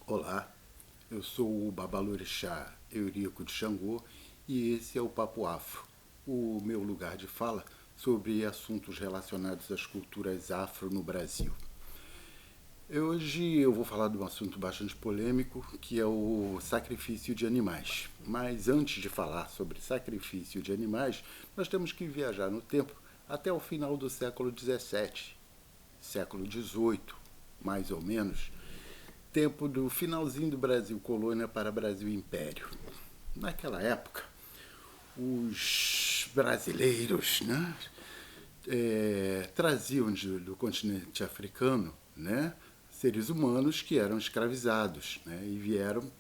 Olá, eu sou o Babalorixá Eurico de Xangô e esse é o Papo Afro, o meu lugar de fala sobre assuntos relacionados às culturas afro no Brasil. Hoje eu vou falar de um assunto bastante polêmico, que é o sacrifício de animais. Mas antes de falar sobre sacrifício de animais, nós temos que viajar no tempo até o final do século XVII, século XVIII, mais ou menos, tempo do finalzinho do Brasil colônia para Brasil Império. Naquela época, os brasileiros, né, traziam do continente africano, né, seres humanos que eram escravizados, né, e vieram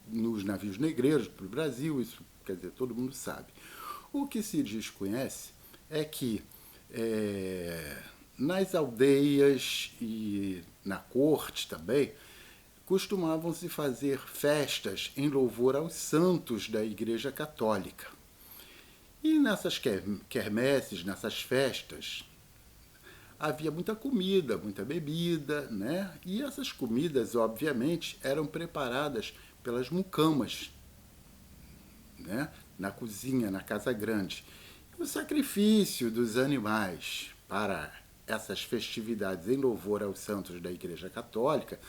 nos navios negreiros para o Brasil, isso quer dizer, todo mundo sabe. O que se desconhece é que nas aldeias e na corte também, costumavam se fazer festas em louvor aos santos da Igreja Católica. E nessas quermesses, nessas festas, havia muita comida, muita bebida, né? E essas comidas, obviamente, eram preparadas pelas mucamas, né? Na cozinha, na casa grande. E o sacrifício dos animais para essas festividades em louvor aos santos da Igreja Católica,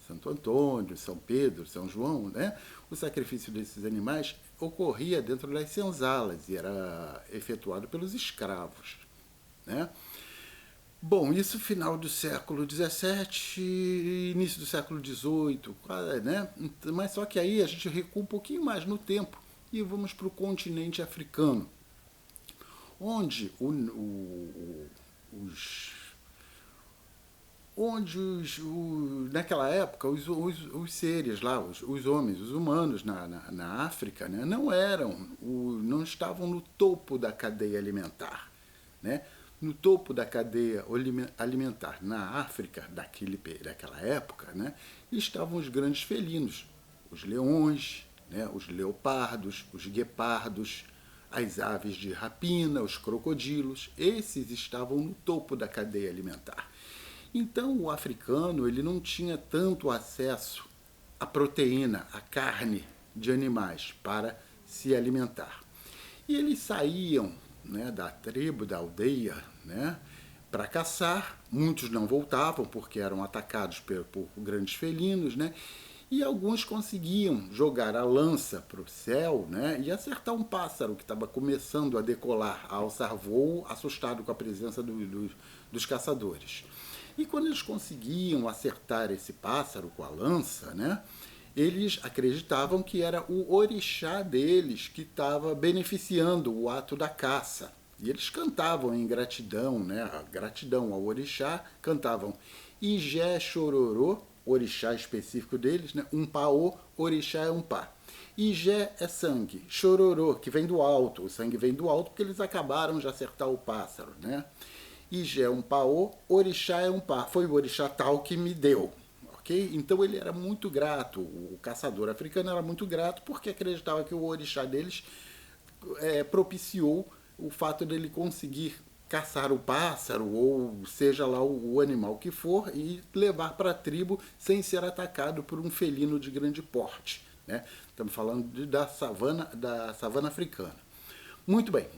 Santo Antônio, São Pedro, São João, né? O sacrifício desses animais ocorria dentro das senzalas e era efetuado pelos escravos, né? Bom, isso final do século XVII, início do século XVIII, né? Mas só que aí a gente recua um pouquinho mais no tempo e vamos para o continente africano, onde os naquela época os seres lá, os homens, os humanos na África, né, não estavam no topo da cadeia alimentar, né? No topo da cadeia alimentar na África daquela época, né, estavam os grandes felinos, os leões, né, os leopardos, os guepardos, as aves de rapina, os crocodilos. Esses estavam no topo da cadeia alimentar. Então o africano ele não tinha tanto acesso à proteína, à carne de animais para se alimentar. E eles saíam, né, da tribo, da aldeia, né, para caçar. Muitos não voltavam porque eram atacados por grandes felinos, né? E alguns conseguiam jogar a lança para o céu, né, e acertar um pássaro que estava começando a decolar, a alçar voo, assustado com a presença dos caçadores. E quando eles conseguiam acertar esse pássaro com a lança, né, eles acreditavam que era o orixá deles que estava beneficiando o ato da caça. E eles cantavam em gratidão, né, gratidão ao orixá, cantavam Ijé Chororô, orixá específico deles, né, um paô, orixá é um pá. Ijé é sangue, chororô, que vem do alto, o sangue vem do alto porque eles acabaram de acertar o pássaro, né? Ijé é um paô, orixá é um pá. Foi o orixá tal que me deu. Okay? Então ele era muito grato, o caçador africano era muito grato porque acreditava que o orixá deles propiciou o fato dele conseguir caçar o pássaro ou seja lá o animal que for e levar para a tribo sem ser atacado por um felino de grande porte, né? Estamos falando da savana africana. Muito bem,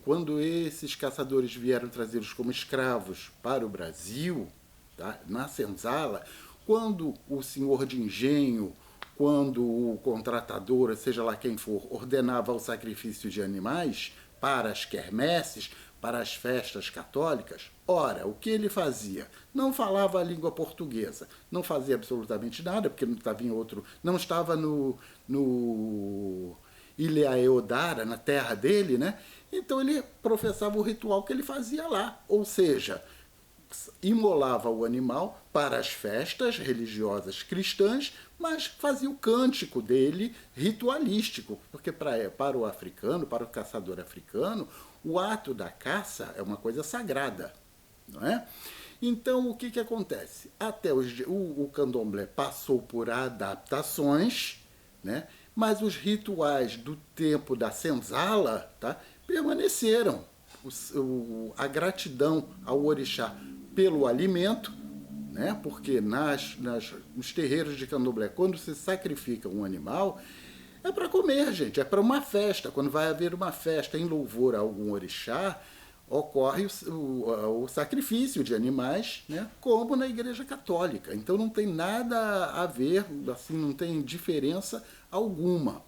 quando esses caçadores vieram trazidos como escravos para o Brasil, tá, na senzala, quando o senhor de engenho, quando o contratador, seja lá quem for, ordenava o sacrifício de animais para as quermesses, para as festas católicas, ora, o que ele fazia? Não falava a língua portuguesa, não fazia absolutamente nada, porque não estava em outro, não estava no Ilha Eodara, na terra dele, né? Então ele professava o ritual que ele fazia lá, ou seja, imolava o animal para as festas religiosas cristãs, mas fazia o cântico dele ritualístico, porque para o africano, para o caçador africano, o ato da caça é uma coisa sagrada, não é? Então o que acontece? Até o candomblé passou por adaptações, né? Mas os rituais do tempo da senzala, tá, permaneceram. A gratidão ao orixá pelo alimento, né? Porque nos terreiros de candomblé, quando se sacrifica um animal, é para comer, gente, é para uma festa. Quando vai haver uma festa em louvor a algum orixá, ocorre o sacrifício de animais, né, como na Igreja Católica. Então não tem nada a ver, assim, não tem diferença alguma.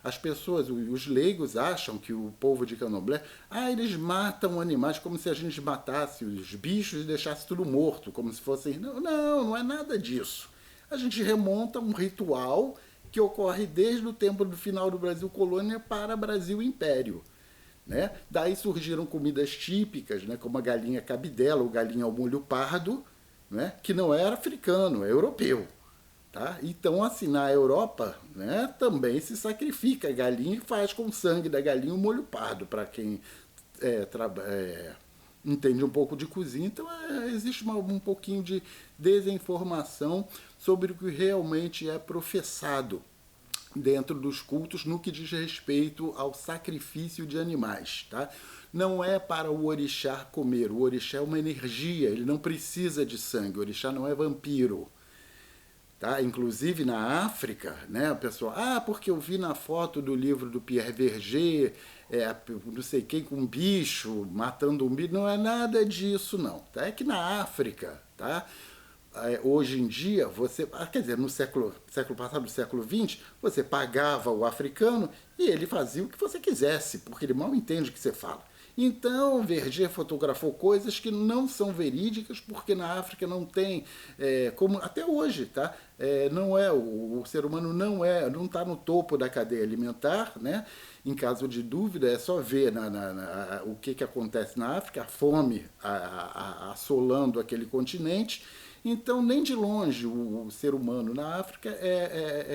As pessoas, os leigos acham que o povo de candomblé, eles matam animais como se a gente matasse os bichos e deixasse tudo morto, como se fossem... Não, não é nada disso. A gente remonta um ritual que ocorre desde o tempo do final do Brasil Colônia para Brasil Império. Né? Daí surgiram comidas típicas, né, como a galinha cabidela ou galinha ao molho pardo, né, que não era africano, é europeu. Tá? Então, assim, na Europa, né, também se sacrifica a galinha e faz com o sangue da galinha o molho pardo, para quem entende um pouco de cozinha. Então, existe um pouquinho de desinformação sobre o que realmente é professado dentro dos cultos no que diz respeito ao sacrifício de animais. Tá? Não é para o orixá comer, o orixá é uma energia, ele não precisa de sangue, o orixá não é vampiro. Tá? Inclusive na África, né, a pessoa, porque eu vi na foto do livro do Pierre Verger, não sei quem, com um bicho, matando um bicho, não é nada disso não. Tá? É que na África, tá? Hoje em dia, quer dizer, no século passado, no século XX, você pagava o africano e ele fazia o que você quisesse, porque ele mal entende o que você fala. Então, Verger fotografou coisas que não são verídicas, porque na África não tem, como até hoje, tá? Não é, o ser humano não está no topo da cadeia alimentar, né? Em caso de dúvida, é só ver o que acontece na África, a fome assolando aquele continente. Então, nem de longe o ser humano na África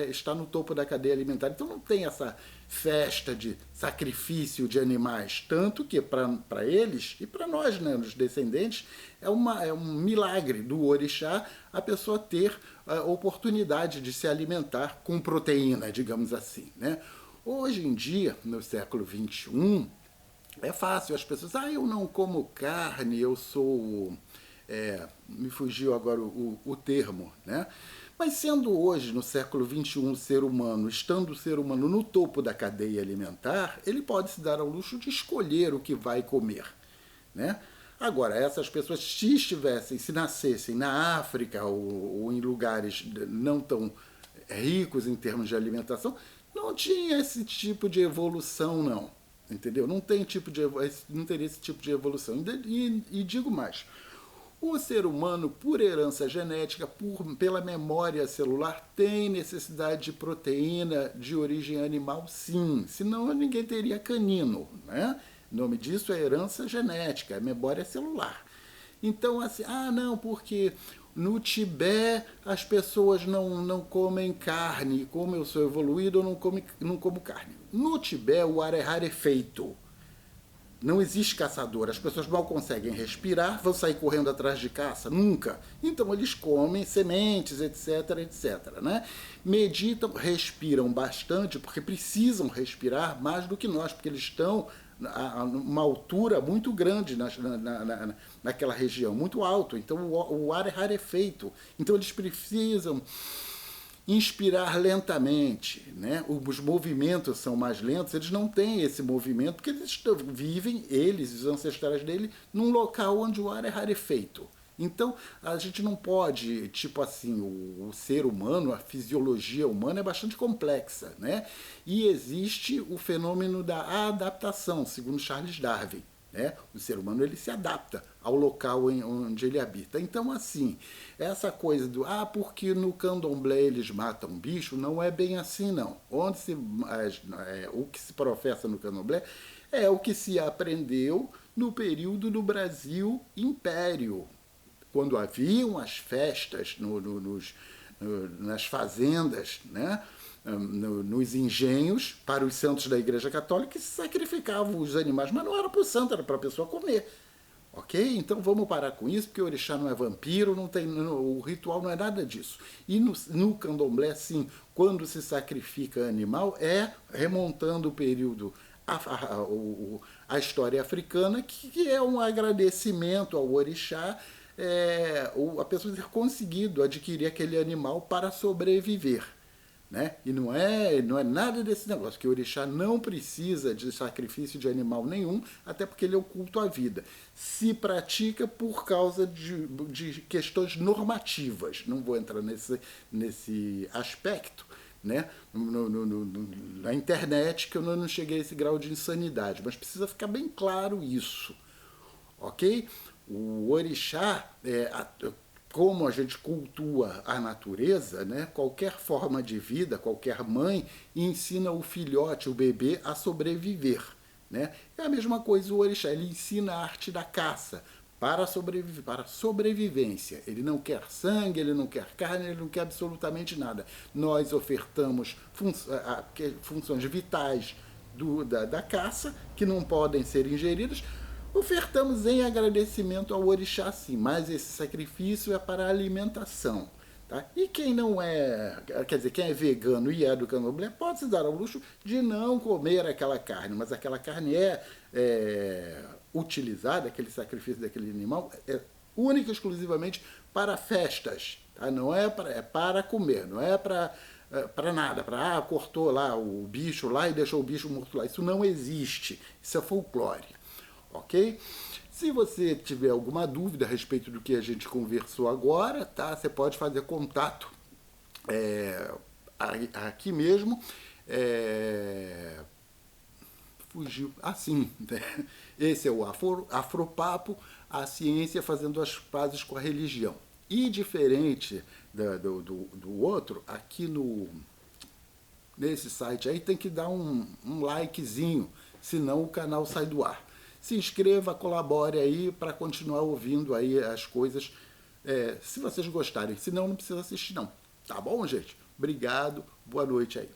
está no topo da cadeia alimentar. Então, não tem essa festa de sacrifício de animais. Tanto que, para eles e para nós, né, os descendentes, é um milagre do orixá a pessoa ter a oportunidade de se alimentar com proteína, digamos assim. Né? Hoje em dia, no século XXI, é fácil. As pessoas, eu não como carne, eu sou... me fugiu agora o termo, né? Mas sendo hoje, no século XXI, estando o ser humano no topo da cadeia alimentar, ele pode se dar ao luxo de escolher o que vai comer, né? Agora, essas pessoas, se nascessem na África ou em lugares não tão ricos em termos de alimentação, não tinha esse tipo de evolução, não. Entendeu? Não teria esse tipo de evolução. E digo mais, o ser humano, por herança genética, pela memória celular, tem necessidade de proteína de origem animal, sim. Senão ninguém teria canino. Né? O nome disso é herança genética, é memória celular. Então, assim, não, porque no Tibete as pessoas não comem carne. Como eu sou evoluído, eu não como carne. No Tibete, o ar é rarefeito. Não existe caçador, as pessoas mal conseguem respirar, vão sair correndo atrás de caça? Nunca. Então eles comem sementes, etc, etc. Né? Meditam, respiram bastante, porque precisam respirar mais do que nós, porque eles estão a uma altura muito grande naquela região, muito alto. Então o ar é rarefeito. Então eles precisam inspirar lentamente, né? Os movimentos são mais lentos, eles não têm esse movimento, porque eles vivem, os ancestrais dele, num local onde o ar é rarefeito. Então, a gente não pode, tipo assim, o ser humano, a fisiologia humana é bastante complexa, né? E existe o fenômeno da adaptação, segundo Charles Darwin. Né? O ser humano ele se adapta ao local onde ele habita. Então, assim, essa coisa do porque no candomblé eles matam bicho, não é bem assim, não. O que se professa no candomblé é o que se aprendeu no período do Brasil Império, quando haviam as festas nas fazendas, né? Nos engenhos, para os santos da Igreja Católica, que se sacrificavam os animais, mas não era para o santo, era para a pessoa comer. Ok? Então vamos parar com isso, porque o orixá não é vampiro, o ritual não é nada disso. E no candomblé, sim, quando se sacrifica animal, remontando o período, a história africana, que é um agradecimento ao orixá, a pessoa ter conseguido adquirir aquele animal para sobreviver. Né? E não é nada desse negócio, que o orixá não precisa de sacrifício de animal nenhum, até porque ele é o culto à vida. Se pratica por causa de questões normativas. Não vou entrar nesse aspecto, né? Na internet, que eu não cheguei a esse grau de insanidade, mas precisa ficar bem claro isso, ok? O orixá, como a gente cultua a natureza, né? Qualquer forma de vida, qualquer mãe ensina o filhote, o bebê, a sobreviver. Né? É a mesma coisa o orixá, ele ensina a arte da caça para sobreviver, para sobrevivência. Ele não quer sangue, ele não quer carne, ele não quer absolutamente nada. Nós ofertamos funções vitais da caça, que não podem ser ingeridas, ofertamos em agradecimento ao orixá, sim, mas esse sacrifício é para alimentação. Tá? E quem não é, quer dizer, quem é vegano e é do candomblé pode se dar ao luxo de não comer aquela carne, mas aquela carne é utilizada, aquele sacrifício daquele animal, é única e exclusivamente para festas. Tá? Não é para comer, não é para nada, cortou lá o bicho lá e deixou o bicho morto lá. Isso não existe, isso é folclore. Ok? Se você tiver alguma dúvida a respeito do que a gente conversou agora, tá? Você pode fazer contato aqui mesmo. Fugiu. Assim, né? Esse é o Afropapo, a ciência fazendo as pazes com a religião. E diferente do outro, aqui nesse site aí tem que dar um likezinho, senão o canal sai do ar. Se inscreva, colabore aí para continuar ouvindo aí as coisas, se vocês gostarem. Se não, não precisa assistir não. Tá bom, gente? Obrigado, boa noite aí.